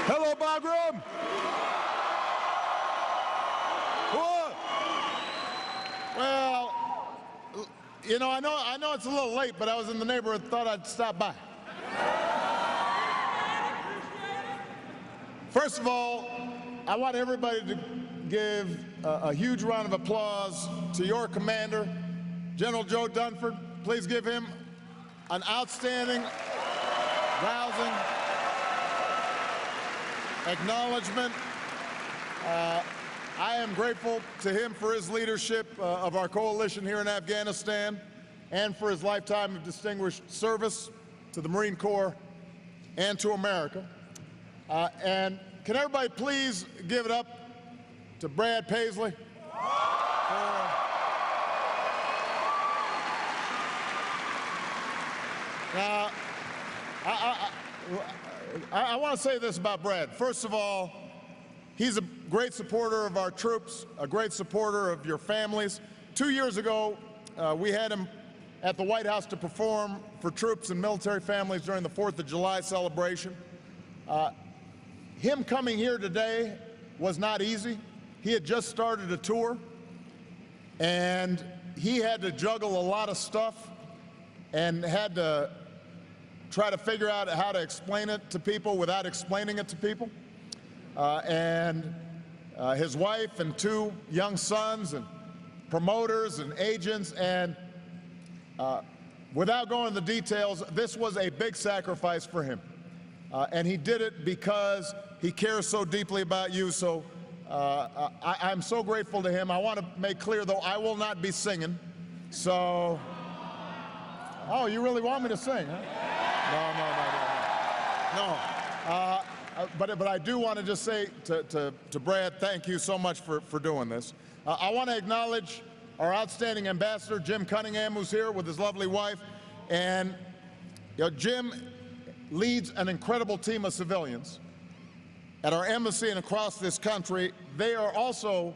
Hello, Bagram. What? Well, you know, I know it's a little late, but I was in the neighborhood, thought I'd stop by. First of all, I want everybody to give a huge round of applause to your commander, General Joe Dunford. Please give him an outstanding, rousing acknowledgement. I am grateful to him for his leadership of our coalition here in Afghanistan and for his lifetime of distinguished service to the Marine Corps and to America. And can everybody please give it up to Brad Paisley? Now, I want to say this about Brad. First of all, he's a great supporter of our troops, a great supporter of your families. 2 years ago, we had him at the White House to perform for troops and military families during the 4th of July celebration. Him coming here today was not easy. He had just started a tour, and he had to juggle a lot of stuff and had to try to figure out how to explain it to people without explaining it to people. His wife and 2 young sons and promoters and agents, and without going into the details, this was a big sacrifice for him. And he did it because he cares so deeply about you. So I'm so grateful to him. I want to make clear, though, I will not be singing. So, oh, you really want me to sing, huh? No. But I do want to just say to Brad, thank you so much for doing this. I want to acknowledge our outstanding ambassador, Jim Cunningham, who's here with his lovely wife. And Jim leads an incredible team of civilians at our embassy and across this country. They are also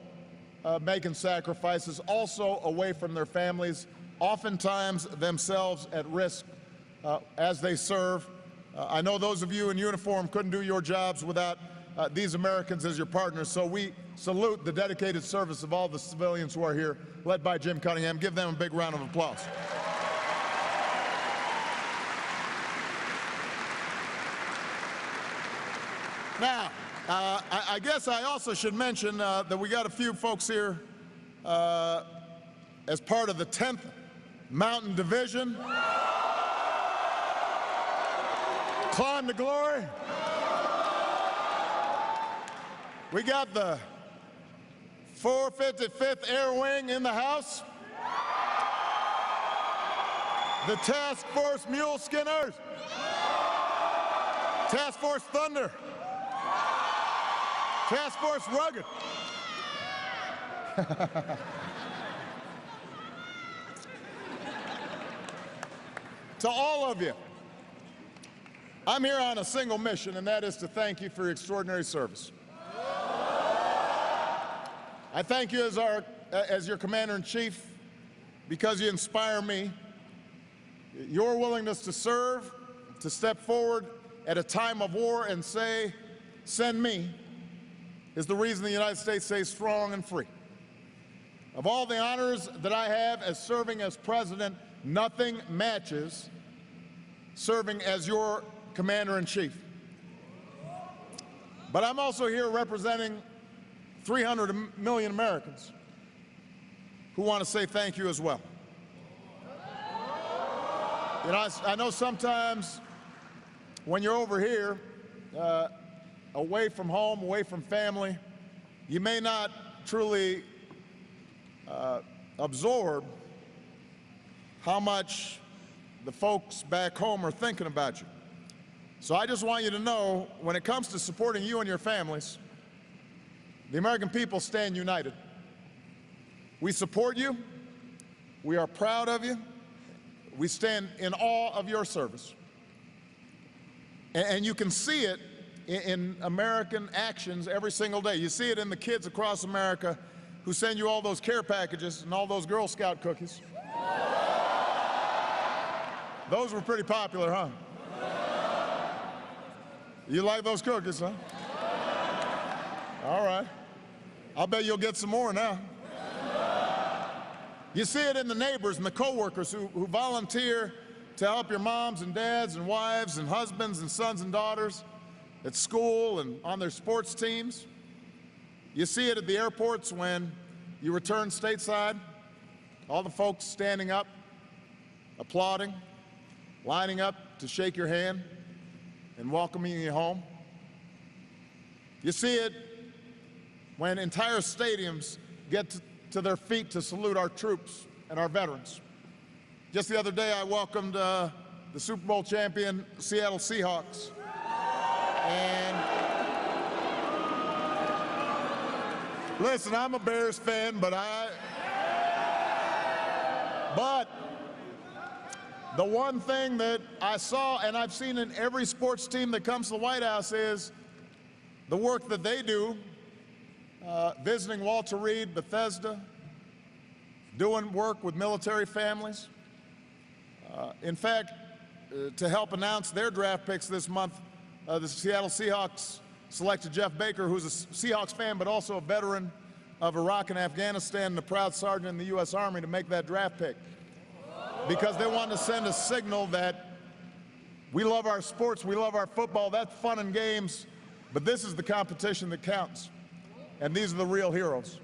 making sacrifices, also away from their families, oftentimes themselves at risk as they serve. I know those of you in uniform couldn't do your jobs without these Americans as your partners, so we salute the dedicated service of all the civilians who are here, led by Jim Cunningham. Give them a big round of applause. Now, I guess I also should mention that we got a few folks here as part of the 10th Mountain Division. Climb to glory. We got the 455th Air Wing in the house. The Task Force Mule Skinners. Task Force Thunder. Task Force Rugged. To all of you, I'm here on a single mission, and that is to thank you for your extraordinary service. I thank you as your Commander-in-Chief because you inspire me. Your willingness to serve, to step forward at a time of war and say, send me, is the reason the United States stays strong and free. Of all the honors that I have as serving as President, nothing matches serving as your Commander-in-Chief. But I'm also here representing 300 million Americans who want to say thank you as well. You know, I know sometimes when you're over here, away from home, away from family, you may not truly absorb how much the folks back home are thinking about you. So I just want you to know, when it comes to supporting you and your families, the American people stand united. We support you. We are proud of you. We stand in awe of your service. And you can see it in American actions every single day. You see it in the kids across America who send you all those care packages and all those Girl Scout cookies. Those were pretty popular, huh? You like those cookies, huh? All right. I'll bet you'll get some more now. You see it in the neighbors and the coworkers who volunteer to help your moms and dads and wives and husbands and sons and daughters at school and on their sports teams. You see it at the airports when you return stateside, all the folks standing up, applauding, lining up to shake your hand and welcoming you home. You see it when entire stadiums get to their feet to salute our troops and our veterans. Just the other day, I welcomed the Super Bowl champion Seattle Seahawks. And listen, I'm a Bears fan, but the one thing that I saw, and I've seen in every sports team that comes to the White House, is the work that they do, visiting Walter Reed, Bethesda, doing work with military families. In fact, to help announce their draft picks this month, the Seattle Seahawks selected Jeff Baker, who's a Seahawks fan, but also a veteran of Iraq and Afghanistan and a proud sergeant in the U.S. Army, to make that draft pick. Because they wanted to send a signal that we love our sports, we love our football, that's fun and games, but this is the competition that counts. And these are the real heroes.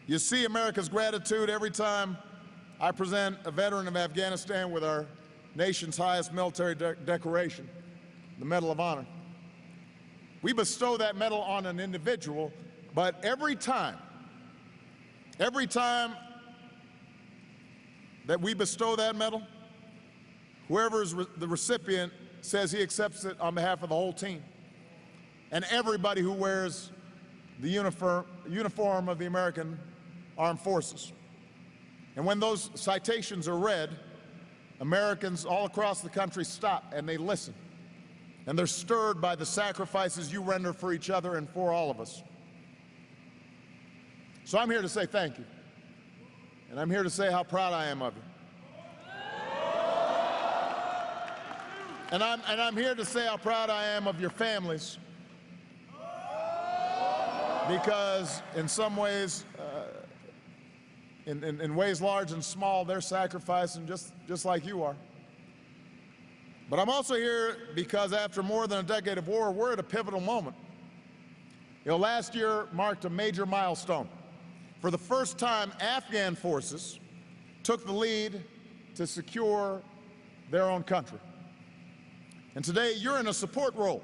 You see America's gratitude every time I present a veteran of Afghanistan with our nation's highest military decoration, the Medal of Honor. We bestow that medal on an individual, but every time that we bestow that medal, whoever is the recipient says he accepts it on behalf of the whole team and everybody who wears the uniform of the American Armed Forces. And when those citations are read, Americans all across the country stop and they listen. And they're stirred by the sacrifices you render for each other and for all of us. So I'm here to say thank you. And I'm here to say how proud I am of you. And I'm here to say how proud I am of your families. Because in some ways, in ways large and small, they're sacrificing just like you are. But I'm also here because after more than a decade of war, we're at a pivotal moment. You know, last year marked a major milestone. For the first time, Afghan forces took the lead to secure their own country. And today, you're in a support role,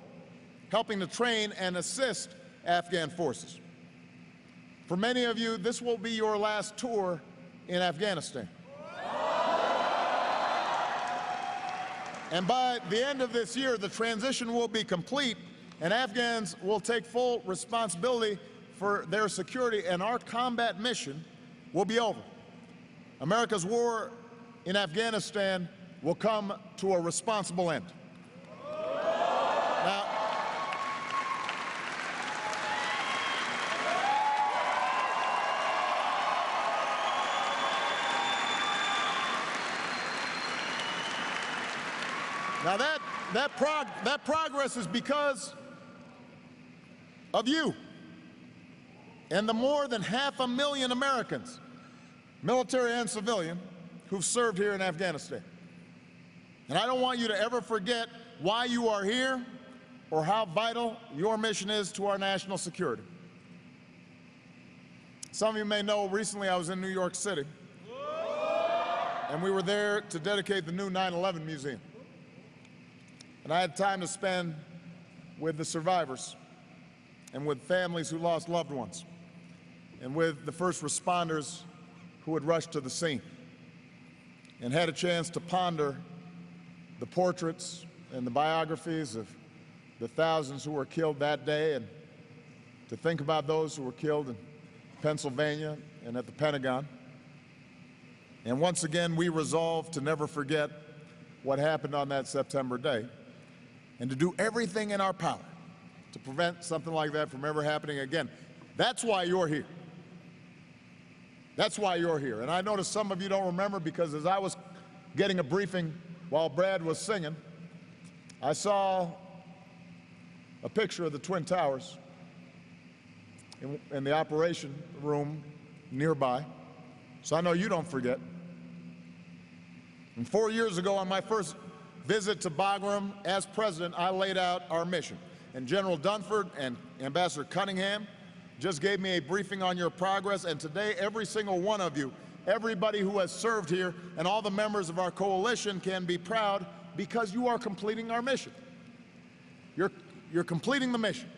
helping to train and assist Afghan forces. For many of you, this will be your last tour in Afghanistan. And by the end of this year, the transition will be complete, and Afghans will take full responsibility for their security, and our combat mission will be over. America's war in Afghanistan will come to a responsible end. Now that progress is because of you and the more than 500,000 Americans, military and civilian, who've served here in Afghanistan. And I don't want you to ever forget why you are here or how vital your mission is to our national security. Some of you may know, recently I was in New York City, and we were there to dedicate the new 9/11 museum. And I had time to spend with the survivors and with families who lost loved ones and with the first responders who had rushed to the scene, and had a chance to ponder the portraits and the biographies of the thousands who were killed that day, and to think about those who were killed in Pennsylvania and at the Pentagon. And once again, we resolved to never forget what happened on that September day, and to do everything in our power to prevent something like that from ever happening again. That's why you're here. That's why you're here. And I noticed some of you don't remember, because as I was getting a briefing while Brad was singing, I saw a picture of the Twin Towers in the operation room nearby, so I know you don't forget. And 4 years ago, on my first visit to Bagram as president, I laid out our mission. And General Dunford and Ambassador Cunningham just gave me a briefing on your progress, and today every single one of you, everybody who has served here, and all the members of our coalition can be proud because you are completing our mission. You're completing the mission.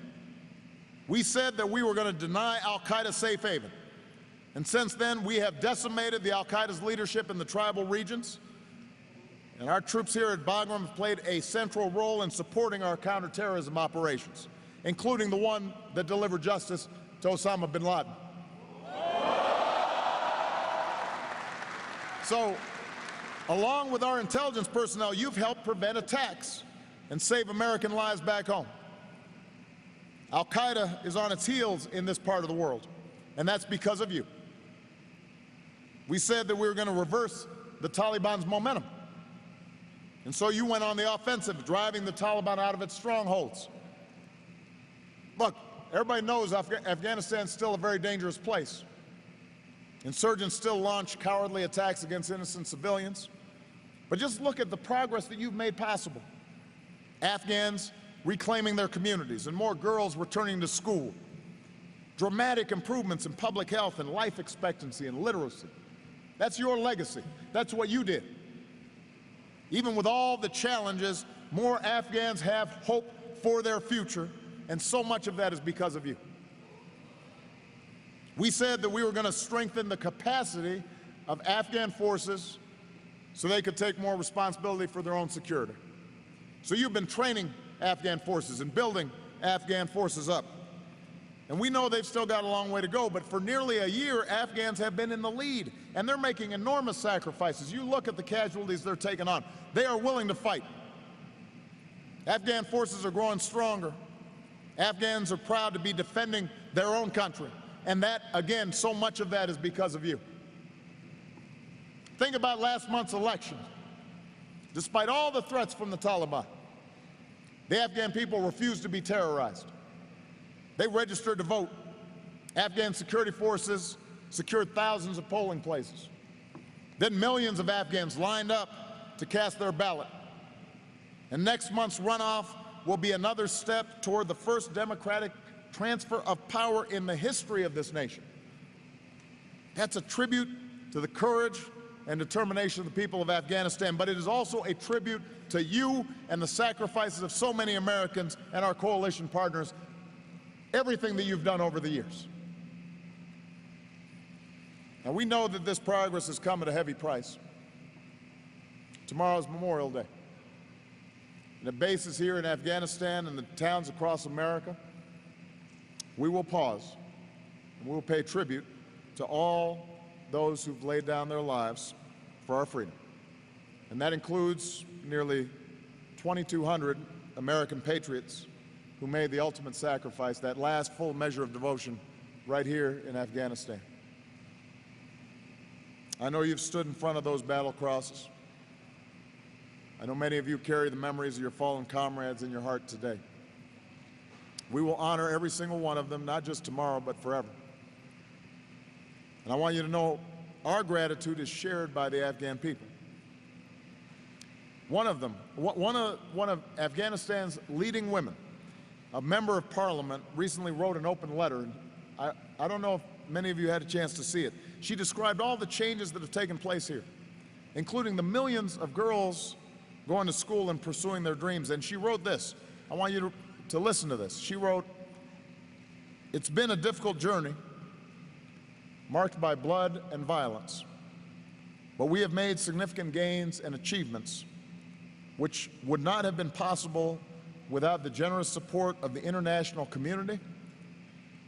We said that we were going to deny al-Qaeda safe haven, and since then we have decimated the al-Qaeda's leadership in the tribal regions, and our troops here at Bagram have played a central role in supporting our counterterrorism operations, including the one that delivered justice to Osama bin Laden. So, along with our intelligence personnel, you've helped prevent attacks and save American lives back home. Al-Qaeda is on its heels in this part of the world, and that's because of you. We said that we were going to reverse the Taliban's momentum, and so you went on the offensive, driving the Taliban out of its strongholds. Look, everybody knows Afghanistan's still a very dangerous place. Insurgents still launch cowardly attacks against innocent civilians. But just look at the progress that you've made possible. Afghans reclaiming their communities and more girls returning to school. Dramatic improvements in public health and life expectancy and literacy. That's your legacy. That's what you did. Even with all the challenges, more Afghans have hope for their future, and so much of that is because of you. We said that we were going to strengthen the capacity of Afghan forces so they could take more responsibility for their own security. So you've been training Afghan forces and building Afghan forces up. And we know they've still got a long way to go, but for nearly a year, Afghans have been in the lead, and they're making enormous sacrifices. You look at the casualties they're taking on. They are willing to fight. Afghan forces are growing stronger. Afghans are proud to be defending their own country. And that, again, so much of that is because of you. Think about last month's election. Despite all the threats from the Taliban, the Afghan people refused to be terrorized. They registered to vote. Afghan security forces secured thousands of polling places. Then millions of Afghans lined up to cast their ballot. And next month's runoff will be another step toward the first democratic transfer of power in the history of this nation. That's a tribute to the courage and determination of the people of Afghanistan, but it is also a tribute to you and the sacrifices of so many Americans and our coalition partners, everything that you've done over the years. Now, we know that this progress has come at a heavy price. Tomorrow is Memorial Day. And at bases here in Afghanistan and the towns across America, we will pause and we will pay tribute to all those who've laid down their lives for our freedom. And that includes nearly 2,200 American patriots who made the ultimate sacrifice, that last full measure of devotion right here in Afghanistan. I know you've stood in front of those battle crosses. I know many of you carry the memories of your fallen comrades in your heart today. We will honor every single one of them, not just tomorrow, but forever. And I want you to know our gratitude is shared by the Afghan people. One of Afghanistan's leading women, a member of parliament, recently wrote an open letter. And I don't know if many of you had a chance to see it. She described all the changes that have taken place here, including the millions of girls going to school and pursuing their dreams. And she wrote this. I want you to listen to this. She wrote, "It's been a difficult journey, marked by blood and violence, but we have made significant gains and achievements which would not have been possible without the generous support of the international community,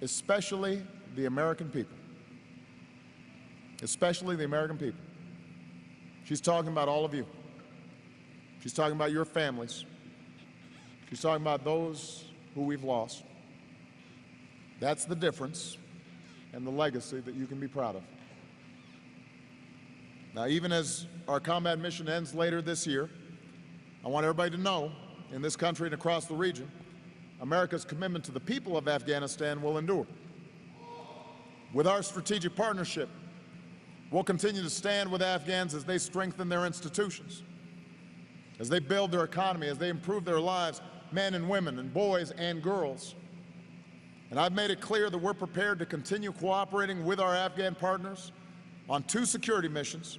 especially the American people." Especially the American people. She's talking about all of you. She's talking about your families. She's talking about those who we've lost. That's the difference and the legacy that you can be proud of. Now, even as our combat mission ends later this year, I want everybody to know, in this country and across the region, America's commitment to the people of Afghanistan will endure. With our strategic partnership, we'll continue to stand with Afghans as they strengthen their institutions, as they build their economy, as they improve their lives, men and women and boys and girls. And I've made it clear that we're prepared to continue cooperating with our Afghan partners on 2 security missions,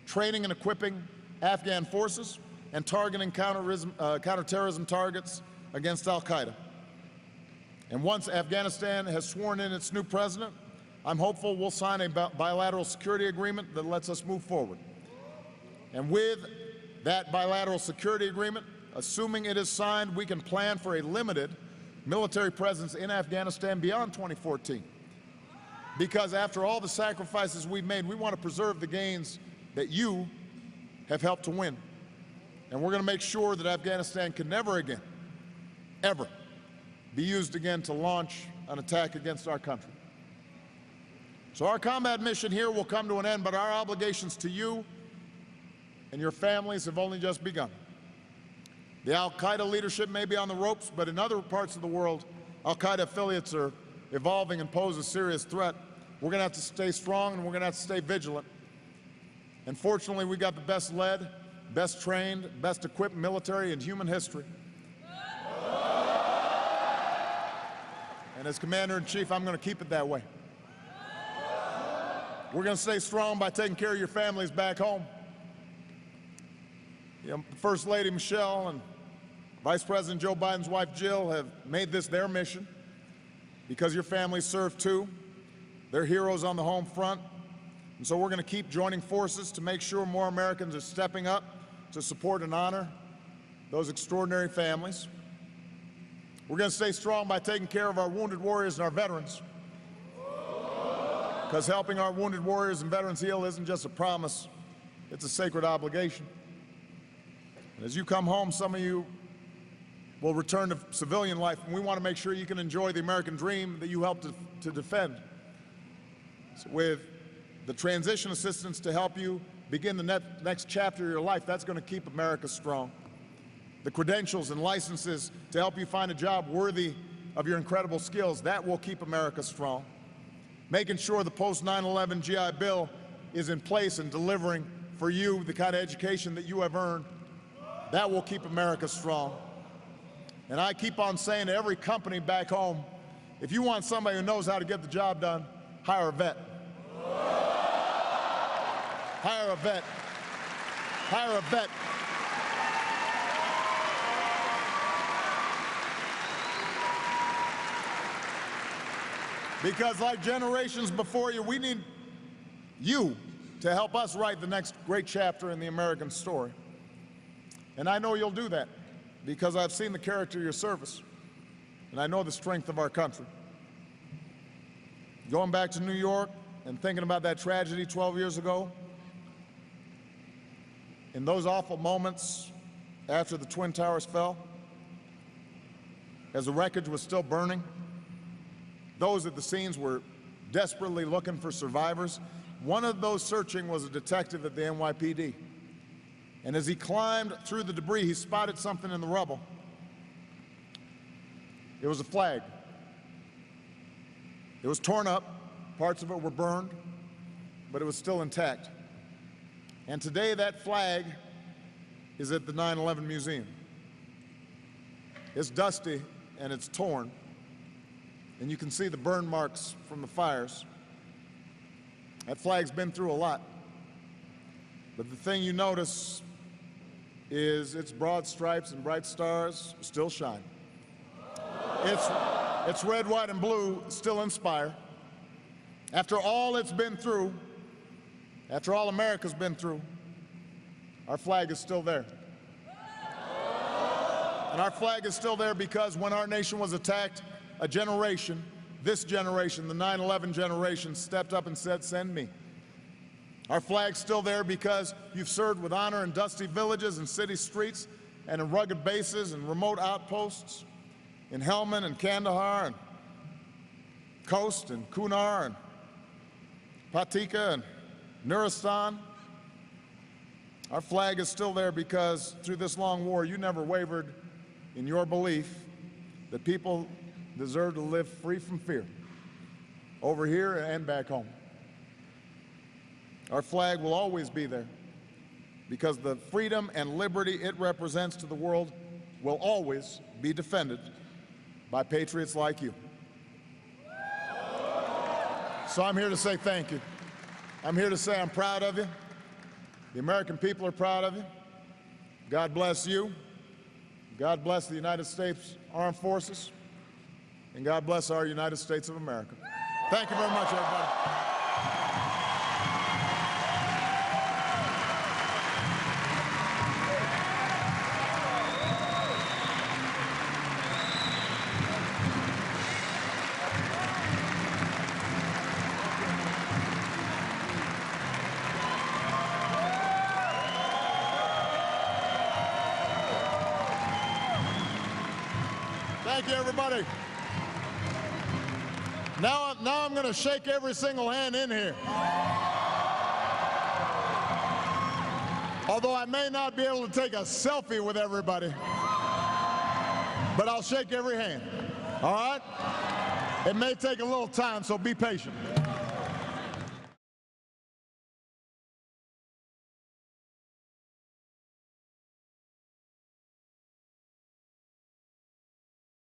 training and equipping Afghan forces and targeting counterterrorism targets against al-Qaeda. And once Afghanistan has sworn in its new president, I'm hopeful we'll sign a bilateral security agreement that lets us move forward. And with that bilateral security agreement, assuming it is signed, we can plan for a limited military presence in Afghanistan beyond 2014. Because after all the sacrifices we've made, we want to preserve the gains that you have helped to win. And we're going to make sure that Afghanistan can never again, ever, be used again to launch an attack against our country. So our combat mission here will come to an end, but our obligations to you and your families have only just begun. The al-Qaeda leadership may be on the ropes, but in other parts of the world, al-Qaeda affiliates are evolving and pose a serious threat. We're going to have to stay strong, and we're going to have to stay vigilant. And fortunately, we got the best led, best trained, best equipped military in human history. And as Commander-in-Chief, I'm going to keep it that way. We're going to stay strong by taking care of your families back home. First Lady Michelle and Vice President Joe Biden's wife Jill have made this their mission because your families serve too. They're heroes on the home front. And so we're going to keep joining forces to make sure more Americans are stepping up to support and honor those extraordinary families. We're going to stay strong by taking care of our wounded warriors and our veterans. Because helping our wounded warriors and veterans heal isn't just a promise, it's a sacred obligation. And as you come home, some of you will return to civilian life, and we want to make sure you can enjoy the American dream that you helped to defend. So with the transition assistance to help you begin the next chapter of your life, that's going to keep America strong. The credentials and licenses to help you find a job worthy of your incredible skills, that will keep America strong. Making sure the post-9/11 GI Bill is in place and delivering for you the kind of education that you have earned, that will keep America strong. And I keep on saying to every company back home, if you want somebody who knows how to get the job done, hire a vet. Hire a vet. Hire a vet. Because like generations before you, we need you to help us write the next great chapter in the American story. And I know you'll do that because I've seen the character of your service, and I know the strength of our country. Going back to New York and thinking about that tragedy 12 years ago, in those awful moments after the Twin Towers fell, as the wreckage was still burning, those at the scenes were desperately looking for survivors. One of those searching was a detective at the NYPD. And as he climbed through the debris, he spotted something in the rubble. It was a flag. It was torn up, parts of it were burned, but it was still intact. And today that flag is at the 9/11 Museum. It's dusty and it's torn, and you can see the burn marks from the fires. That flag's been through a lot. But the thing you notice is its broad stripes and bright stars still shine. Its red, white, and blue still inspire. After all it's been through, after all America's been through, our flag is still there. And our flag is still there because when our nation was attacked, a generation, this generation, the 9/11 generation, stepped up and said, "Send me." Our flag's still there because you've served with honor in dusty villages and city streets and in rugged bases and remote outposts in Helmand and Kandahar and Khost and Kunar and Patika and Nuristan. Our flag is still there because through this long war, you never wavered in your belief that people deserve to live free from fear, over here and back home. Our flag will always be there because the freedom and liberty it represents to the world will always be defended by patriots like you. So I'm here to say thank you. I'm here to say I'm proud of you. The American people are proud of you. God bless you. God bless the United States Armed Forces. And God bless our United States of America. Thank you very much, everybody. Thank you, everybody. Now I'm going to shake every single hand in here. Although I may not be able to take a selfie with everybody, but I'll shake every hand. All right? It may take a little time, so be patient.